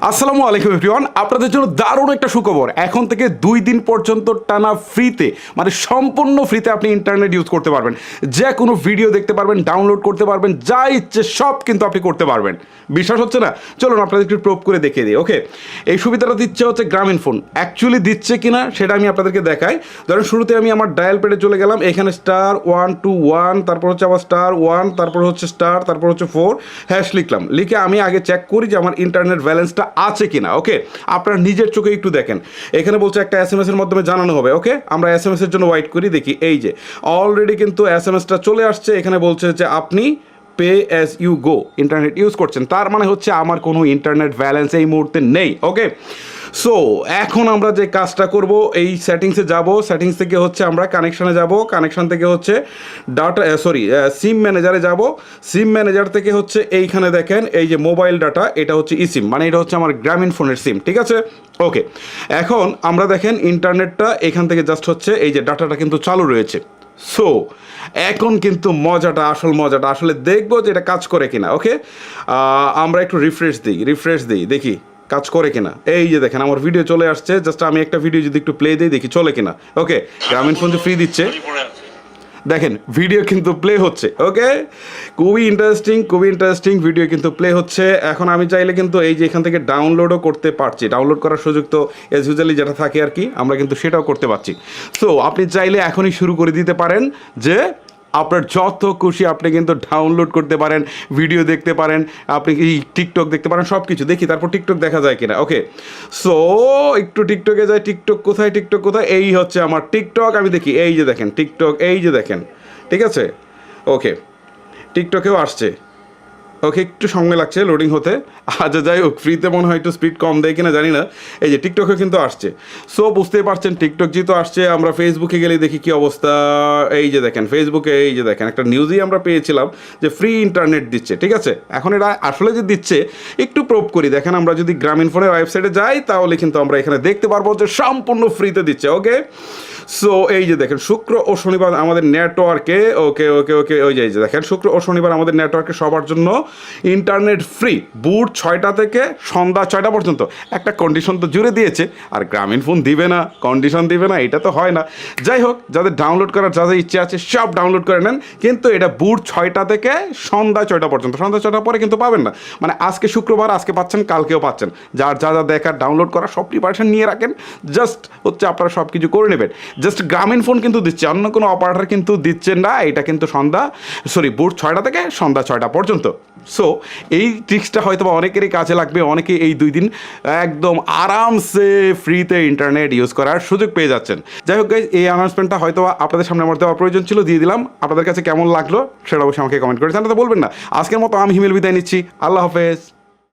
আসসালামু আলাইকুম এভরিওয়ান, আপনাদের জন্য দারুণ একটা সুখবর। এখন থেকে 2 দিন পর্যন্ত টানা ফ্রিতে, মানে সম্পূর্ণ ফ্রিতে আপনি ইন্টারনেট ইউজ করতে পারবেন। যে কোনো ভিডিও দেখতে পারবেন, ডাউনলোড করতে পারবেন, যা ইচ্ছে সব কিন্তু আপনি করতে পারবেন। বিশ্বাস হচ্ছে না? চলুন আপনাদের একটু প্রুভ করে দেখিয়ে দিই। ওকে, এই সুবিধাটা দিচ্ছে হচ্ছে গ্রামীণ ফোন। অ্যাকচুয়ালি দিচ্ছে কিনা সেটা আমি আপনাদেরকে দেখাই। ধরেন শুরুতে আমি আমার ডায়াল প্যাডে চলে গেলাম, এখানে *121, তারপর হচ্ছে আবার *1, তারপর হচ্ছে স্টার, তারপর হচ্ছে 4 হ্যাশ লিখলাম। লিখে আমি আগে চেক করি যে আমার ইন্টারনেট ব্যালেন্সটা আছে কিনা। ওকে, আপনার নিজের চোখে একটু দেখেন। এখানে বলছে একটা SMS এর মাধ্যমে জানানো হবে। ওকে, আমরা SMS এর জন্য ওয়েট করি, দেখি এই যে অলরেডি কিন্তু SMSটা চলে আসছে। এখানে বলছে যে আপনি pay as you go internet use করছেন, তার মানে হচ্ছে আমার কোনো ইন্টারনেট ব্যালেন্স এই মুহূর্তে নেই। ওকে, সো এখন আমরা যে কাজটা করব, এই সেটিংসে যাব, সেটিংস থেকে হচ্ছে আমরা কানেকশানে যাব, কানেকশান থেকে হচ্ছে ডাটা সিম ম্যানেজারে যাব, সিম ম্যানেজার থেকে হচ্ছে এইখানে দেখেন এই যে মোবাইল ডাটা, এটা হচ্ছে ইসিম, মানে এটা হচ্ছে আমার গ্রামীণ ফোনের সিম। ঠিক আছে, ওকে। এখন আমরা দেখেন ইন্টারনেটটা এখান থেকে জাস্ট হচ্ছে এই যে ডাটাটা কিন্তু চালু রয়েছে। সো এখন কিন্তু মজাটা, আসল মজাটা আসলে দেখবো যে এটা কাজ করে কিনা। ওকে, আমরা একটু রিফ্রেশ দিই, দেখি কাজ করে কিনা। এই যে দেখেন আমার ভিডিও চলে আসছে, জাস্ট আমি একটা ভিডিও যদি একটু প্লে দিই, দেখি চলে কিনা। ওকে, গ্রামীণ ফোন যে ফ্রি দিচ্ছে, দেখেন ভিডিও কিন্তু প্লে হচ্ছে। ওকে, খুবই ইন্টারেস্টিং ভিডিও কিন্তু প্লে হচ্ছে। এখন আমি চাইলে কিন্তু এই যে এখান থেকে ডাউনলোডও করতে পারছি। ডাউনলোড করার সুযোগ তো এজ ইউজুয়ালি যেটা থাকে আর কি, আমরা কিন্তু সেটাও করতে পারছি। সো আপনি চাইলে এখনই শুরু করে দিতে পারেন যে আপনার যত খুশি আপনি কিন্তু ডাউনলোড করতে পারেন, ভিডিও দেখতে পারেন, আপনি কি টিকটক দেখতে পারেন, সব কিছু দেখি। তারপর টিকটক দেখা যায় কিনা। ওকে, সো একটু টিকটকে যাই। টিকটক কোথায়? এই হচ্ছে আমার টিকটক। আমি দেখি এই যে দেখেন টিকটক, এই যে দেখেন। ঠিক আছে, ওকে, টিকটকেও আসছে। ওকে, একটু সময় লাগছে লোডিং হতে। আচ্ছা যাই হোক, ফ্রিতে মনে হয় একটু স্পিড কম দেয় কিনা জানি না। এই যে টিকটকে কিন্তু আসছে। সো বুঝতেই পারছেন টিকটক যেহেতু আসছে, আমরা ফেসবুকে গেলে দেখি কি অবস্থা। এই যে দেখেন ফেসবুকে, এই যে দেখেন একটা নিউজই আমরা পেয়েছিলাম যে ফ্রি ইন্টারনেট দিচ্ছে। ঠিক আছে, এখন এটা আসলে যে দিচ্ছে একটু প্রুভ করি। দেখেন আমরা যদি গ্রামীণ ফোনের ওয়েবসাইটে যাই তাহলে কিন্তু আমরা এখানে দেখতে পারবো যে সম্পূর্ণ ফ্রিতে দিচ্ছে। ওকে, সো এই যে দেখেন শুক্র ও শনিবার আমাদের নেটওয়ার্কে, ওকে, ওই যে দেখেন শুক্র ও শনিবার আমাদের নেটওয়ার্কে সবার জন্য ইন্টারনেট ফ্রি, ভোর 6টা থেকে সন্ধ্যা 6টা পর্যন্ত। একটা কন্ডিশন তো জুড়ে দিয়েছে, আর গ্রামীণ ফোন দিবে না, কন্ডিশন দিবে না, এটা তো হয় না। যাই হোক, যাদের ডাউনলোড করার যা যা ইচ্ছে আছে সব ডাউনলোড করে নেন, কিন্তু এটা ভোর 6টা থেকে সন্ধ্যা 6টা পর্যন্ত। সন্ধ্যা 6টার পরে কিন্তু পাবেন না। মানে আজকে শুক্রবার, আজকে পাচ্ছেন, কালকেও পাচ্ছেন। যার যা যা দেখার ডাউনলোড করা সব প্রিপারেশন নিয়ে রাখেন, জাস্ট হচ্ছে আপনারা সব কিছু করে নেবেন। জাস্ট গ্রামীণ ফোন কিন্তু দিচ্ছে, অন্য কোনো অপারেটর কিন্তু দিচ্ছে না। এটা কিন্তু ভোর 6টা থেকে সন্ধ্যা 6টা পর্যন্ত। সো এই ট্রিক্সটা হয়তো বা অনেকেরই কাজে লাগবে। অনেকে এই 2 দিন একদম আরামসে ফ্রিতে ইন্টারনেট ইউজ করার সুযোগ পেয়ে যাচ্ছেন। যাই হোক গাইজ, এই অ্যানাউন্সমেন্টটা হয়তো আপনাদের সামনে আমার দেওয়ার প্রয়োজন ছিল, দিয়ে দিলাম। আপনাদের কাছে কেমন লাগলো সেটা অবশ্যই আমাকে কমেন্ট করে জানাতে বলবেন না। আজকের মতো আমি হিমেল বিদায় নিচ্ছি। আল্লাহ হাফেজ।